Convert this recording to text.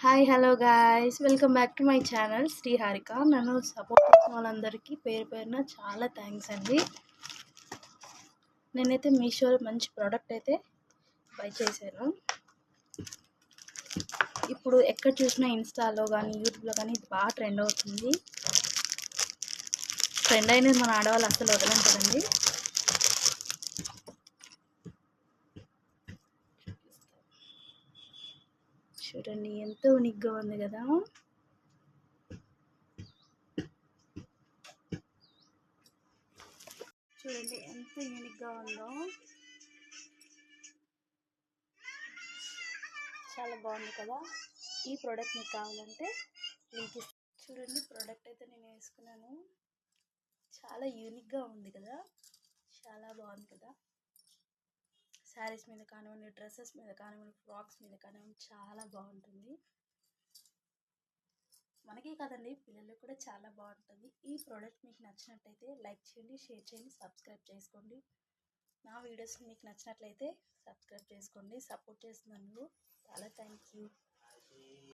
Hi hello guys, welcome back to my channel Shri Harika. నన్ను support చేసిన వాళ్ళందరికీ పేరు పేరున చాలా థ్యాంక్స్ అండి. నేనైతే మీషోలో మంచి ప్రోడక్ట్ అయితే బై చేశాను. ఇప్పుడు ఎక్కడ చూసినా ఇన్స్టాలో కానీ యూట్యూబ్లో కానీ ఇది బాగా ట్రెండ్ అవుతుంది. ట్రెండ్ అయినది మన ఆడవాళ్ళు అసలు వదలం కదండి. చూడండి ఎంత యూనిక్గా ఉంది కదా. చూడండి ఎంత యూనిక్గా ఉందో, చాలా బాగుంది కదా. ఈ ప్రోడక్ట్ మీకు కావాలంటే లింక్ చూడండి. ప్రోడక్ట్ అయితే నేను వేసుకున్నాను, చాలా యూనిక్గా ఉంది కదా, చాలా బాగుంది కదా. శారీస్ మీద కానివ్వండి, డ్రెస్సెస్ మీద కానివ్వండి, ఫ్రాక్స్ మీద కానివ్వండి, చాలా బాగుంటుంది. మనకే కాదండి, పిల్లలకు కూడా చాలా బాగుంటుంది. ఈ ప్రోడక్ట్ మీకు నచ్చినట్లయితే లైక్ చేయండి, షేర్ చేయండి, సబ్స్క్రైబ్ చేసుకోండి. నా వీడియోస్ మీకు నచ్చినట్లయితే సబ్స్క్రైబ్ చేసుకోండి. సపోర్ట్ చేస్తున్నందుకు చాలా థ్యాంక్ యూ.